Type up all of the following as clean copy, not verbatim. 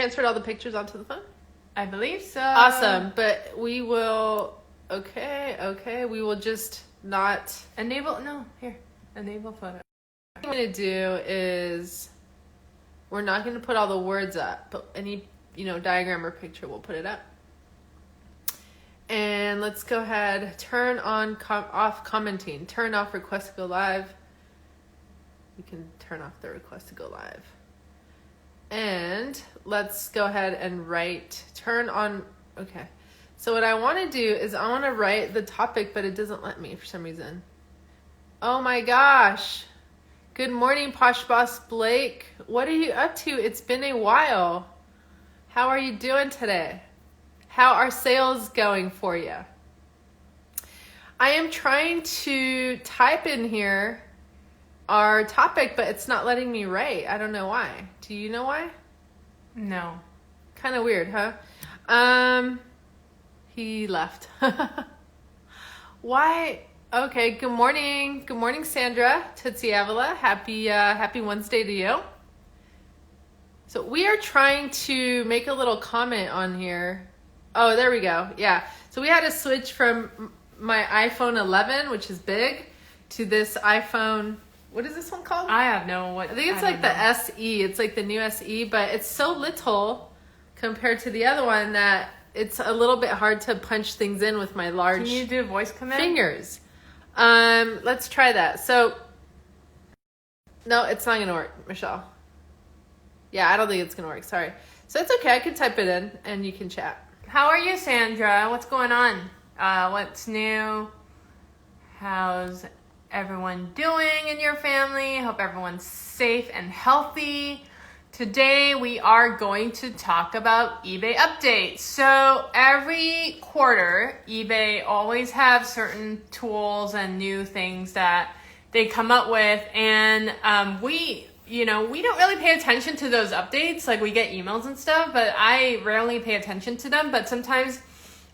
transferred all the pictures onto the phone? I believe so. Awesome. But we will, okay. We will just not Enable photo. What I'm going to do is we're not going to put all the words up, but any, diagram or picture, we'll put it up. And let's go ahead, turn on, off commenting, turn off request to go live. You can turn off the request to go live. And let's go ahead and turn on, okay. So what I want to do is I want to write the topic, but it doesn't let me for some reason. Oh my gosh. Good morning, Posh Boss Blake. What are you up to? It's been a while. How are you doing today? How are sales going for you? I am trying to type in here our topic, but it's not letting me write. I don't know why. Do you know why? No. Kind of weird, huh? He left. Why? Okay, good morning. Good morning, Sandra. Tootsie Avila. Happy Wednesday to you. So we are trying to make a little comment on here. Oh, there we go. Yeah. So we had to switch from my iPhone 11, which is big, to this iPhone. What is this one called? I have no I think it's like the SE. It's like the new SE, but it's so little compared to the other one that it's a little bit hard to punch things in with my large Can you do voice command? fingers. Let's try that. So, no, it's not going to work, Michelle. Yeah, I don't think it's going to work. Sorry. So it's okay. I can type it in and you can chat. How are you, Sandra? What's going on? What's new? How's everyone doing in your family? Hope everyone's safe and healthy. Today we are going to talk about eBay updates. So every quarter, eBay always have certain tools and new things that they come up with, and we don't really pay attention to those updates. Like, we get emails and stuff, but I rarely pay attention to them. But sometimes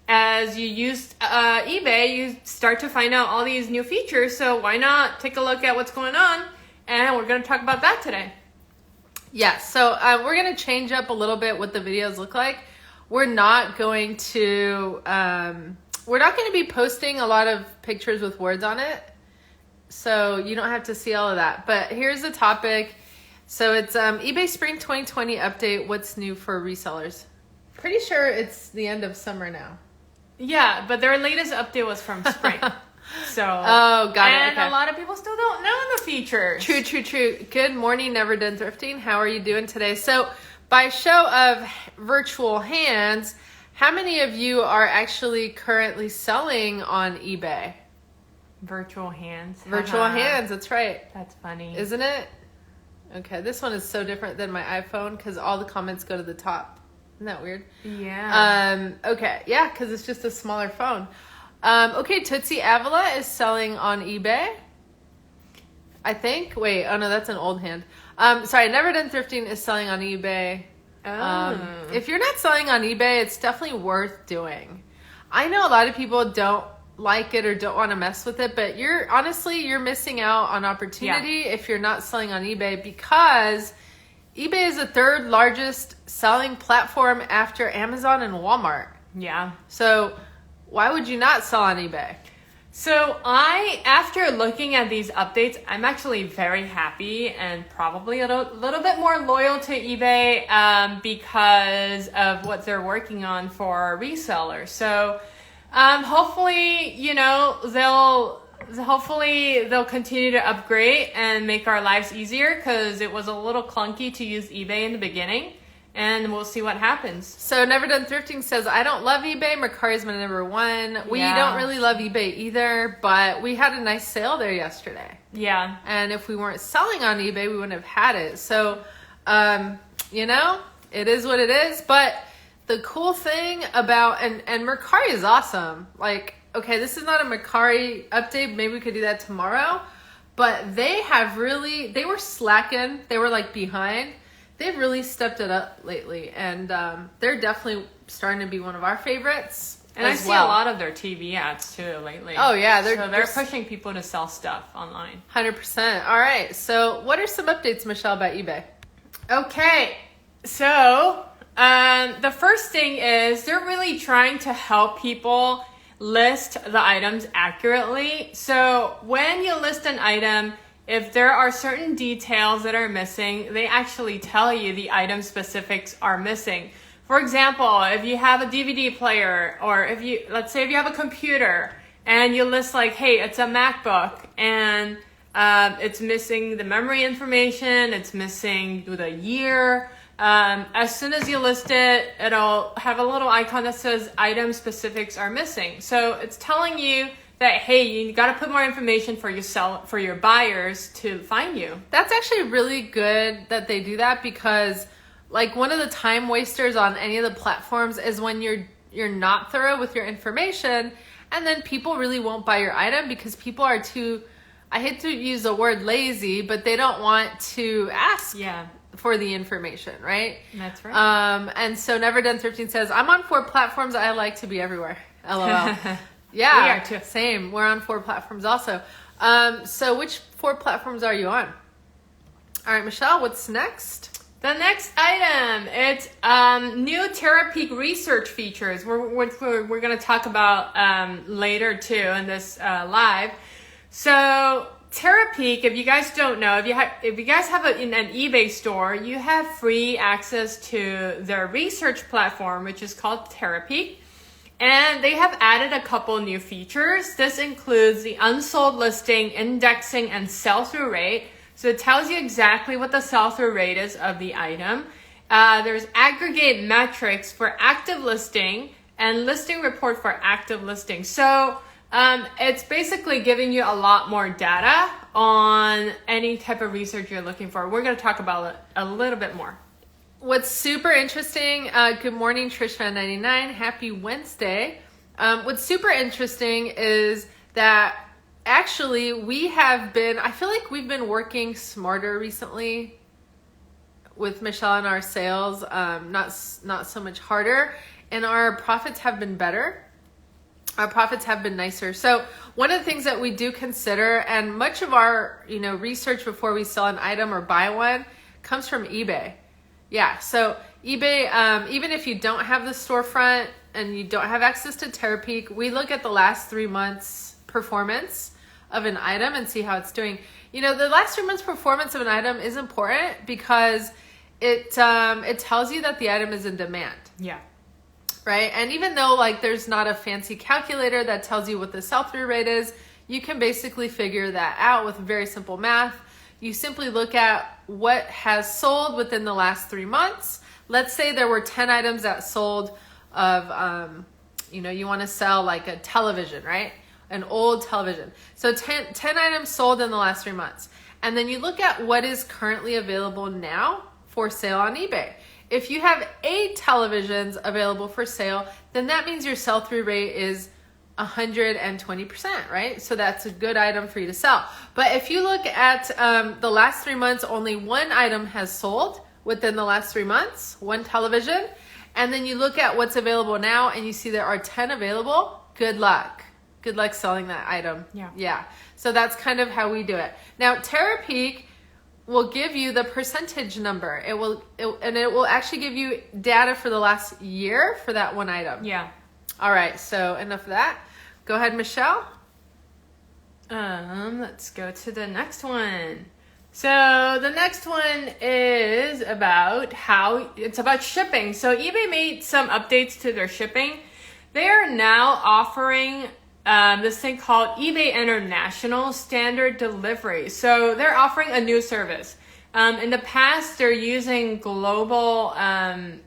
as you use eBay, you start to find out all these new features. So why not take a look at what's going on? And we're going to talk about that today. Yeah, so we're going to change up a little bit what the videos look like. We're not going to be posting a lot of pictures with words on it. So you don't have to see all of that. But here's the topic. So it's eBay Spring 2020 update. What's new for resellers? Pretty sure it's the end of summer now. Yeah, but their latest update was from spring. So, got it. And okay. a lot of people still don't know the features. True. Good morning, Never Done Thrifting. How are you doing today? So, by show of virtual hands, how many of you are actually currently selling on eBay? Virtual hands. Virtual hands, that's right. That's funny. Isn't it? Okay, this one is so different than my iPhone because all the comments go to the top. Isn't that weird? Yeah. Okay, yeah, because it's just a smaller phone. Okay, Tootsie Avila is selling on eBay, I think. Wait, oh no, that's an old hand. Sorry, Never Done Thrifting is selling on eBay. If you're not selling on eBay, it's definitely worth doing. I know a lot of people don't like it or don't want to mess with it, but you're missing out on opportunity if you're not selling on eBay, because eBay is the third largest selling platform after Amazon and Walmart. Yeah. So why would you not sell on eBay? So after looking at these updates, I'm actually very happy and probably a little bit more loyal to eBay because of what they're working on for resellers. So hopefully, they'll continue to upgrade and make our lives easier, because it was a little clunky to use eBay in the beginning. And we'll see what happens. So Never Done Thrifting says, I don't love eBay. Mercari's my number one. We don't really love eBay either, but we had a nice sale there yesterday. Yeah. And if we weren't selling on eBay, we wouldn't have had it. So, it is what it is. But the cool thing about, and Mercari is awesome. Like, okay, this is not a Mercari update. Maybe we could do that tomorrow. But they were slacking. They were like behind. They've really stepped it up lately, and they're definitely starting to be one of our favorites. And I see a lot of their TV ads too lately. Oh yeah, they're pushing people to sell stuff online. 100%. All right. So, what are some updates, Michelle, about eBay? Okay, so the first thing is they're really trying to help people list the items accurately. So when you list an item, if there are certain details that are missing, they actually tell you the item specifics are missing. For example, if you have a DVD player, or let's say if you have a computer and you list like, hey, it's a MacBook, and it's missing the memory information, it's missing the year. As soon as you list it, it'll have a little icon that says item specifics are missing. So it's telling you that, hey, you got to put more information for your buyers to find you. That's actually really good that they do that, because like one of the time wasters on any of the platforms is when you're not thorough with your information, and then people really won't buy your item because people are too, I hate to use the word lazy, but they don't want to ask for the information, right? That's right. And so Never Done Thrifting says, I'm on 4 platforms. I like to be everywhere. LOL. Yeah, we are too. Same. We're on 4 platforms also. So which 4 platforms are you on? All right, Michelle, what's next? The next item, it's new Terapeak research features, which we're going to talk about later too in this live. So Terapeak, if you guys don't know, if you guys have an eBay store, you have free access to their research platform, which is called Terapeak. And they have added a couple new features. This includes the unsold listing, indexing, and sell-through rate. So it tells you exactly what the sell-through rate is of the item. There's aggregate metrics for active listing and listing report for active listing. So it's basically giving you a lot more data on any type of research you're looking for. We're going to talk about it a little bit more. What's super interesting, good morning, Trisha99, happy Wednesday. What's super interesting is that actually I feel like we've been working smarter recently with Michelle and our sales, not so much harder, and our profits have been better. Our profits have been nicer. So one of the things that we do consider, and much of our research before we sell an item or buy one comes from eBay. Yeah, so eBay, even if you don't have the storefront and you don't have access to Terapeak, we look at the last 3 months performance of an item and see how it's doing. The last 3 months performance of an item is important because it tells you that the item is in demand. Yeah. Right? And even though there's not a fancy calculator that tells you what the sell-through rate is, you can basically figure that out with very simple math. You simply look at what has sold within the last 3 months. Let's say there were 10 items that sold of, you want to sell like a television, right? An old television. So 10 items sold in the last 3 months. And then you look at what is currently available now for sale on eBay. If you have 8 televisions available for sale, then that means your sell-through rate is 120%, right? So that's a good item for you to sell. But if you look at the last 3 months, only 1 item has sold within the last 3 months, 1 television, and then you look at what's available now and you see there are 10 available, good luck. Good luck selling that item. Yeah. So that's kind of how we do it. Now, Terapeak will give you the percentage number. It will actually give you data for the last year for that one item. Yeah. All right, so enough of that. Go ahead, Michelle. Let's go to the next one. So the next one is about shipping. So eBay made some updates to their shipping. They are now offering this thing called eBay International Standard Delivery. So they're offering a new service. In the past, they're using global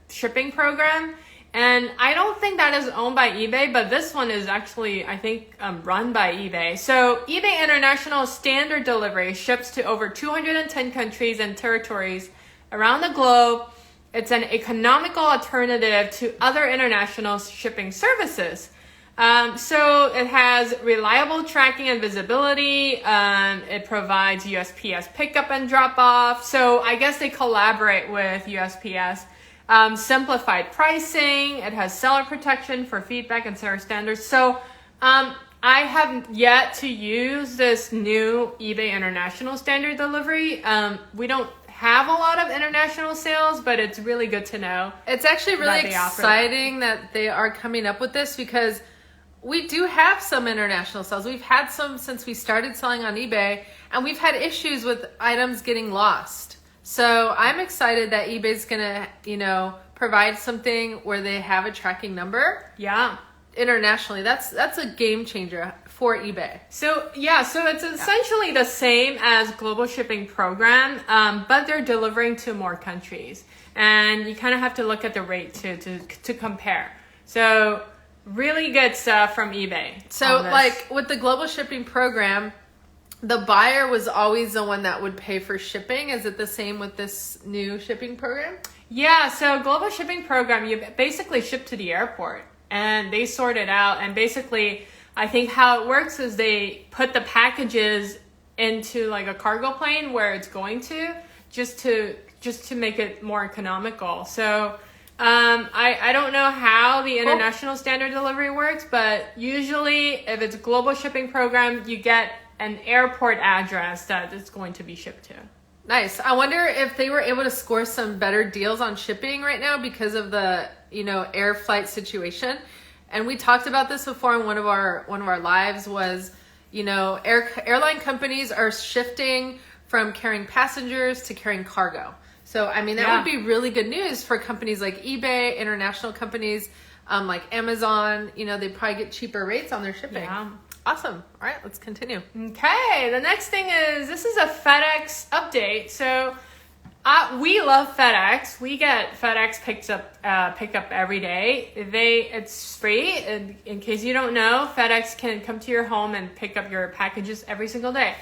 shipping program. And I don't think that is owned by eBay, but this one is actually, I think, run by eBay. So eBay International Standard Delivery ships to over 210 countries and territories around the globe. It's an economical alternative to other international shipping services. So it has reliable tracking and visibility. It provides USPS pickup and drop off. So I guess they collaborate with USPS. Simplified pricing. It has seller protection for feedback and seller standards. So I have yet to use this new eBay International Standard Delivery. We don't have a lot of international sales, but it's really good to know. It's actually really that they offer exciting that they are coming up with this, because we do have some international sales. We've had some since we started selling on eBay, and we've had issues with items getting lost. So I'm excited that eBay's gonna, provide something where they have a tracking number. Yeah. Internationally, that's a game changer for eBay. So it's essentially the same as Global Shipping Program, but they're delivering to more countries, and you kind of have to look at the rate to compare. So really good stuff from eBay. So like with the Global Shipping Program, the buyer was always the one that would pay for shipping. Is it the same with this new shipping program? Yeah, so Global Shipping Program, you basically ship to the airport and they sort it out. And basically, I think how it works is they put the packages into like a cargo plane where it's going to, just to make it more economical. So I don't know how the international standard delivery works, but usually if it's a Global Shipping Program, you get an airport address that it's going to be shipped to. Nice. I wonder if they were able to score some better deals on shipping right now because of the, air flight situation. And we talked about this before in one of our lives was, airline companies are shifting from carrying passengers to carrying cargo. So, I mean, that would be really good news for companies like eBay, international companies, like Amazon. They probably get cheaper rates on their shipping. Yeah. Awesome. All right, let's continue. Okay, the next thing is, this is a FedEx update. So we love FedEx. We get FedEx pickup every day. It's free. In case you don't know, FedEx can come to your home and pick up your packages every single day.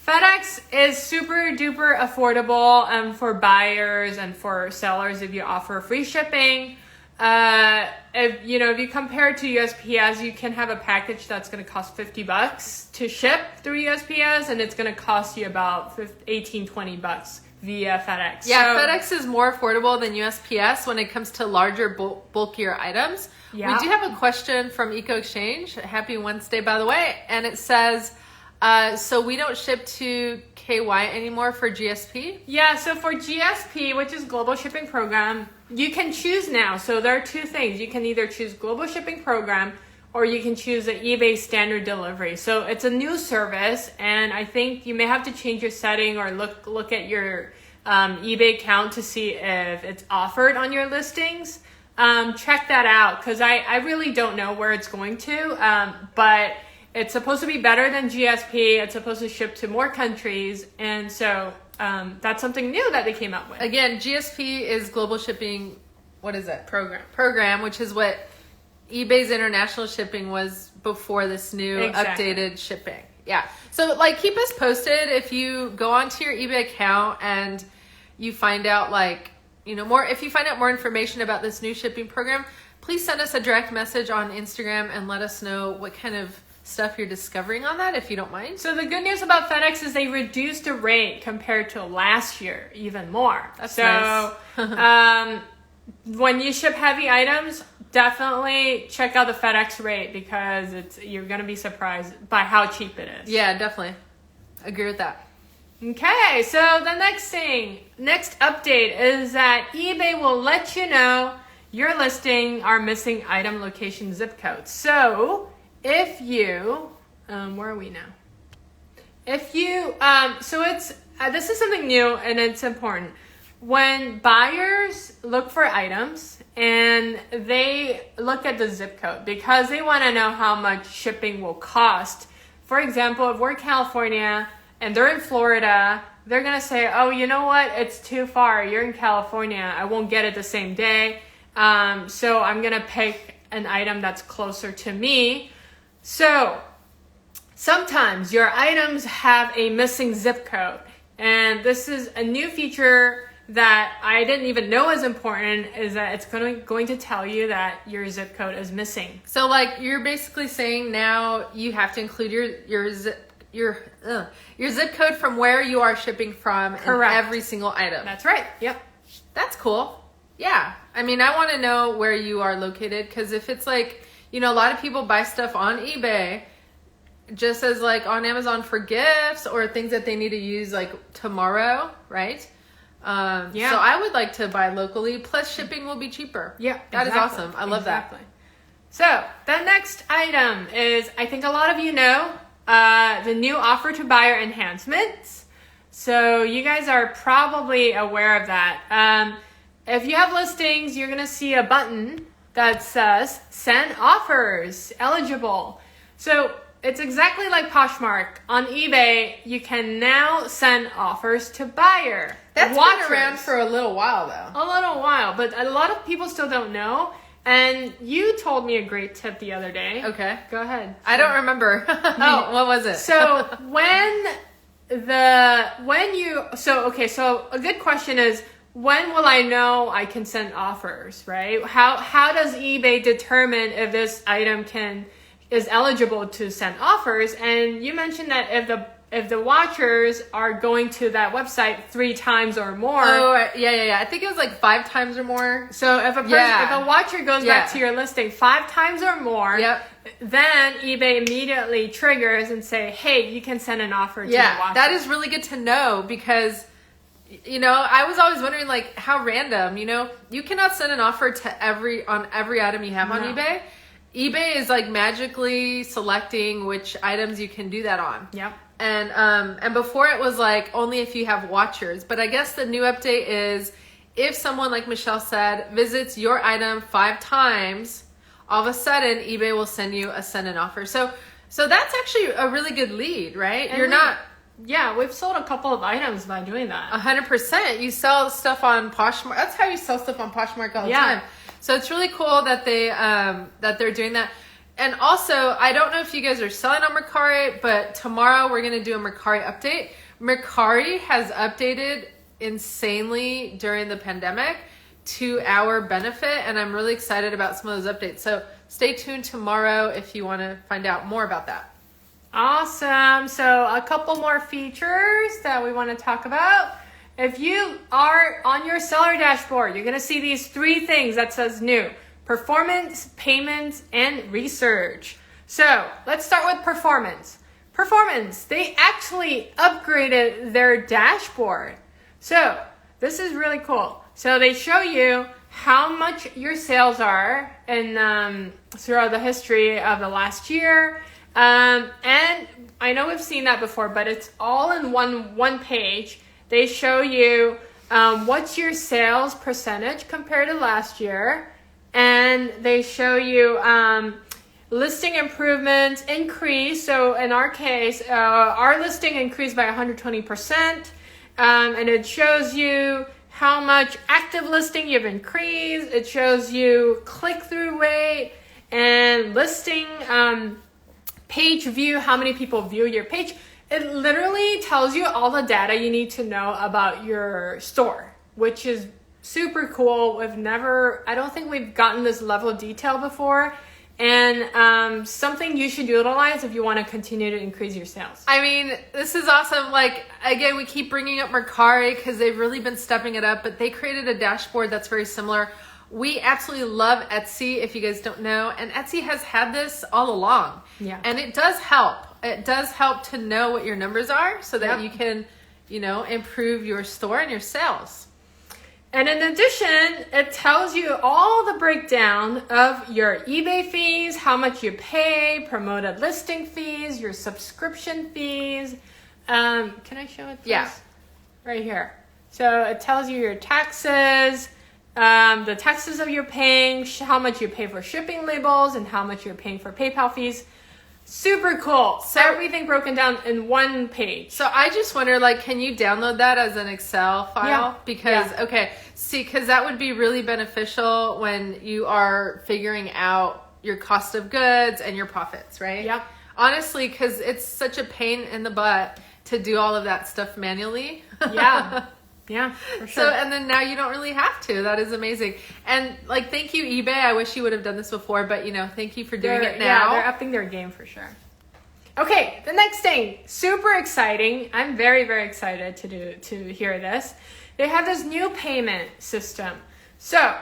FedEx is super duper affordable for buyers and for sellers if you offer free shipping. If you compare it to USPS, you can have a package that's going to cost $50 to ship through USPS, and it's going to cost you about $18-20 via FedEx. Yeah, so FedEx is more affordable than USPS when it comes to larger, bulkier items. Yeah. We do have a question from Eco Exchange. Happy Wednesday, by the way. And it says, so we don't ship to KY anymore for GSP? Yeah, so for GSP, which is Global Shipping Program, you can choose now. So there are two things. You can either choose Global Shipping Program or you can choose the eBay Standard Delivery. So it's a new service, and I think you may have to change your setting or look at your eBay account to see if it's offered on your listings. Check that out, because I really don't know where it's going to, but it's supposed to be better than GSP. It's supposed to ship to more countries. And so that's something new that they came up with. Again, GSP is Global Shipping, what is it? Program, which is what eBay's international shipping was before this new updated shipping. Yeah. So keep us posted if you go onto your eBay account and you find out more, if you find out more information about this new shipping program, please send us a direct message on Instagram and let us know what kind of stuff you're discovering on that, if you don't mind. So the good news about FedEx is they reduced the rate compared to last year even more. That's nice. When you ship heavy items, definitely check out the FedEx rate, because you're going to be surprised by how cheap it is. Yeah, definitely. Agree with that. Okay, so the next update is that eBay will let you know your listing are missing item location zip codes. So if you, where are we now? If you, this is something new and it's important. When buyers look for items and they look at the zip code because they want to know how much shipping will cost. For example, if we're in California and they're in Florida, they're going to say, oh, you know what? It's too far. You're in California. I won't get it the same day. So I'm going to pick an item that's closer to me. So sometimes your items have a missing zip code. And this is a new feature that I didn't even know was important, is that it's going to tell you that your zip code is missing. So you're basically saying now you have to include your zip code from where you are shipping from. Correct. In every single item. That's right. Yep. That's cool. Yeah. I mean, I want to know where you are located, because if it's a lot of people buy stuff on eBay just as on Amazon for gifts or things that they need to use tomorrow, right? Yeah. So I would like to buy locally, plus shipping will be cheaper. Yeah, That is exactly. awesome. I love that. So the next item is, I think a lot of you know, the new offer to buyer enhancements. So you guys are probably aware of that. If you have listings, you're going to see a button that says send offers eligible. So it's exactly like Poshmark. On eBay, you can now send offers to buyer. That's Watchers. been around for a little while, though. A little while, but a lot of people still don't know. And you told me a great tip the other day. Okay. Go ahead. I don't remember. Oh, what was it? So so a good question is, when will I know I can send offers, right? How does eBay determine if this item is eligible to send offers? And you mentioned that if the watchers are going to that website 3 times or more. Oh, yeah. I think it was like 5 times or more. So if if a watcher goes back to your listing 5 times or more, then eBay immediately triggers and say, hey, you can send an offer to the watcher. That is really good to know, because I was always wondering, like, how random, you cannot send an offer to every item you have on eBay. eBay is like magically selecting which items you can do that on. Yep. And before it was like only if you have watchers, but I guess the new update is if someone, like Michelle said, visits your item 5 times, all of a sudden eBay will send you a send an offer. So that's actually a really good lead, right? And we've sold a couple of items by doing that. 100%. You sell stuff on Poshmark. That's how you sell stuff on Poshmark all the time. So it's really cool that they're doing that. And also, I don't know if you guys are selling on Mercari, but tomorrow we're going to do a Mercari update. Mercari has updated insanely during the pandemic to our benefit, and I'm really excited about some of those updates. So stay tuned tomorrow if you want to find out more about that. Awesome. So a couple more features that we want to talk about. If you are on your seller dashboard, you're going to see these 3 things that says new: performance, payments, and research. So let's start with performance. Performance, they actually upgraded their dashboard. So this is really cool. So they show you how much your sales are in throughout the history of the last year. And I know we've seen that before, but it's all in one page. They show you what's your sales percentage compared to last year. And they show you listing improvements increase. So in our case, our listing increased by 120%. And it shows you how much active listing you've increased. It shows you click-through rate and listing page view, how many people view your page. It literally tells you all the data you need to know about your store, which is super cool. I don't think we've gotten this level of detail before, and something you should utilize if you want to continue to increase your sales. I mean, this is awesome. Like, again, we keep bringing up Mercari because they've really been stepping it up, but they created a dashboard that's very similar. We absolutely love Etsy, if you guys don't know, and Etsy has had this all along. Yeah. And it does help. It does help to know what your numbers are so that you can, improve your store and your sales. And in addition, it tells you all the breakdown of your eBay fees, how much you pay, promoted listing fees, your subscription fees. Can I show it? Yeah. Right here. So it tells you your taxes, the taxes that you're paying, how much you pay for shipping labels, and how much you're paying for PayPal fees. Super cool. So everything broken down in one page. So I just wonder, like, can you download that as an Excel file? Yeah. Because, because that would be really beneficial when you are figuring out your cost of goods and your profits, right? Yep. Honestly, because it's such a pain in the butt to do all of that stuff manually. Yeah. Yeah, for sure. So, and then now you don't really have to. That is amazing. And like, thank you, eBay. I wish you would have done this before, but thank you for doing it now. Yeah, they're upping their game for sure. Okay, the next thing, super exciting. I'm very, very excited to hear this. They have this new payment system. So,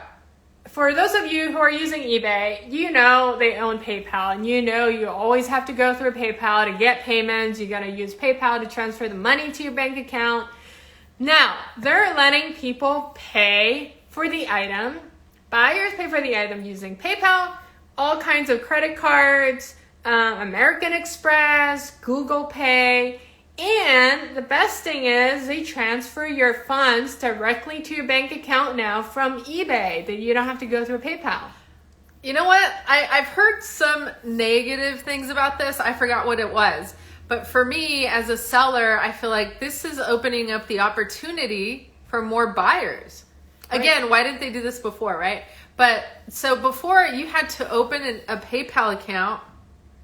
for those of you who are using eBay, they own PayPal, and you always have to go through PayPal to get payments. You got to use PayPal to transfer the money to your bank account. Now, they're letting people pay for the item. Buyers pay for the item using PayPal, all kinds of credit cards, American Express, Google Pay, and the best thing is they transfer your funds directly to your bank account now from eBay, that you don't have to go through PayPal. You know what? I've heard some negative things about this. I forgot what it was. But for me, as a seller, I feel like this is opening up the opportunity for more buyers. Again, why didn't they do this before, right? But so before, you had to open a PayPal account.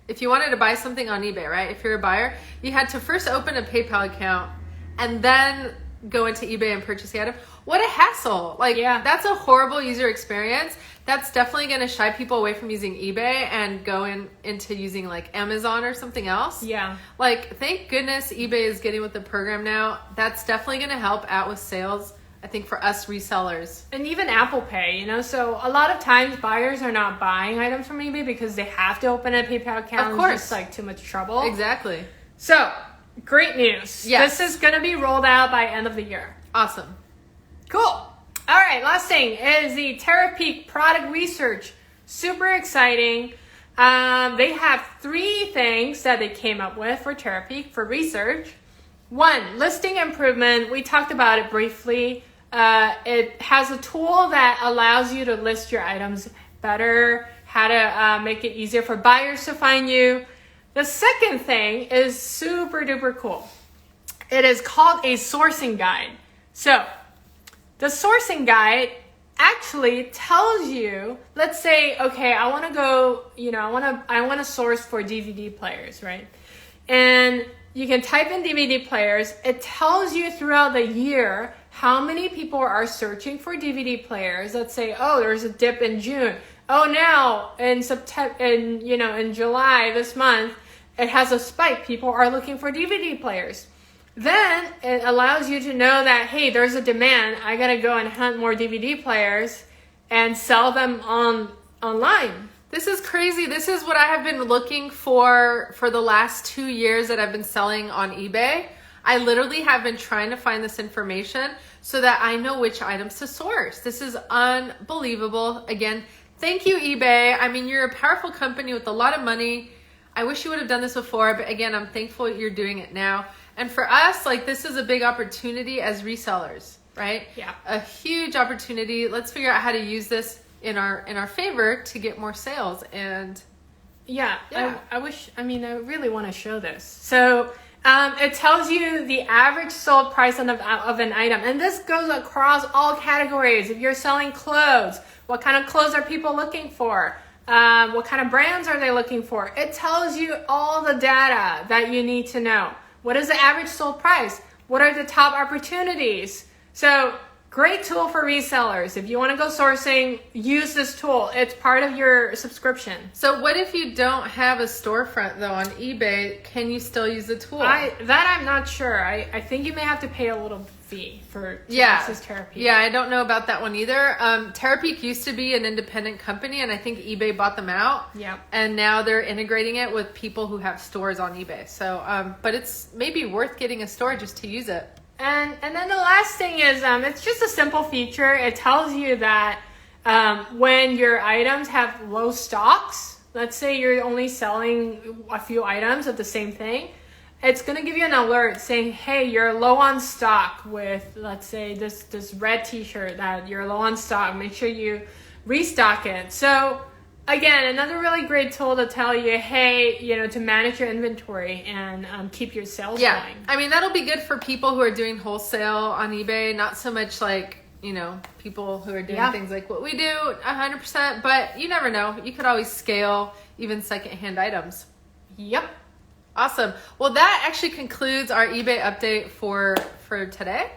If you wanted to buy something on eBay, right? If you're a buyer, you had to first open a PayPal account and then go into eBay and purchase the item. What a hassle. That's a horrible user experience. That's definitely going to shy people away from using eBay and go into using like Amazon or something else. Yeah. Thank goodness eBay is getting with the program now. That's definitely going to help out with sales, I think, for us resellers. And even Apple Pay, so a lot of times buyers are not buying items from eBay because they have to open a PayPal account. Of course. It's just too much trouble. Exactly. So, great news. Yes. This is going to be rolled out by end of the year. Awesome. Cool. All right, last thing is the Terapeak product research. Super exciting. They have 3 things that they came up with for Terapeak for research. 1, listing improvement. We talked about it briefly. It has a tool that allows you to list your items better, how to make it easier for buyers to find you. The second thing is super duper cool. It is called a sourcing guide. So the sourcing guide actually tells you, let's say, okay, I want to go, I want to source for DVD players, right? And you can type in DVD players. It tells you throughout the year how many people are searching for DVD players. Let's say, oh, there's a dip in June. Oh, now in September, in July this month, it has a spike. People are looking for DVD players. Then it allows you to know that, hey, there's a demand. I got to go and hunt more DVD players and sell them online. This is crazy. This is what I have been looking for the last 2 years that I've been selling on eBay. I literally have been trying to find this information so that I know which items to source. This is unbelievable. Again, thank you, eBay. I mean, you're a powerful company with a lot of money. I wish you would have done this before, but again, I'm thankful you're doing it now. And for us, this is a big opportunity as resellers, right? Yeah. A huge opportunity. Let's figure out how to use this in our favor to get more sales. And yeah. I really want to show this. So it tells you the average sold price of an item. And this goes across all categories. If you're selling clothes, what kind of clothes are people looking for? What kind of brands are they looking for? It tells you all the data that you need to know. What is the average sold price? What are the top opportunities? So great tool for resellers. If you want to go sourcing, use this tool. It's part of your subscription. So what if you don't have a storefront though on eBay? Can you still use the tool? I'm not sure. I think you may have to pay a little fee to access Terapeak. Yeah, I don't know about that one either. Terapeak used to be an independent company, and I think eBay bought them out. Yeah. And now they're integrating it with people who have stores on eBay. So, but it's maybe worth getting a store just to use it. And then the last thing is, it's just a simple feature. It tells you that when your items have low stocks, let's say you're only selling a few items of the same thing, it's going to give you an alert saying, hey, you're low on stock with, let's say, this red t-shirt that you're low on stock. Make sure you restock it. So again, another really great tool to tell you, hey, to manage your inventory and keep your sales going. I mean, that'll be good for people who are doing wholesale on eBay, not so much people who are doing things like what we do 100%, but you never know. You could always scale even secondhand items. Yep. Awesome. Well, that actually concludes our eBay update for today.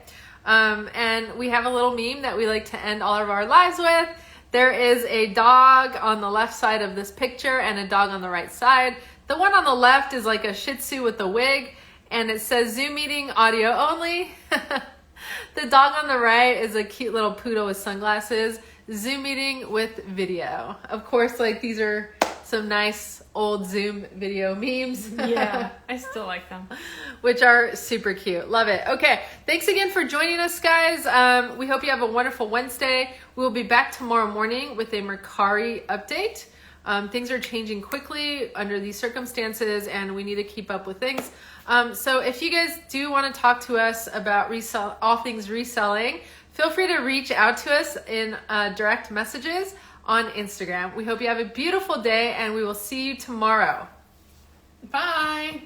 And we have a little meme that we like to end all of our lives with. There is a dog on the left side of this picture and a dog on the right side. The one on the left is like a Shih Tzu with a wig, and it says Zoom meeting audio only. The dog on the right is a cute little poodle with sunglasses. Zoom meeting with video. Of course, these are some nice old Zoom video memes. Yeah, I still like them. Which are super cute. Love it. Okay, thanks again for joining us, guys. We hope you have a wonderful Wednesday. We will be back tomorrow morning with a Mercari update. Things are changing quickly under these circumstances, and we need to keep up with things. So if you guys do want to talk to us about all things reselling, feel free to reach out to us in direct messages on Instagram. We hope you have a beautiful day, and we will see you tomorrow. Bye.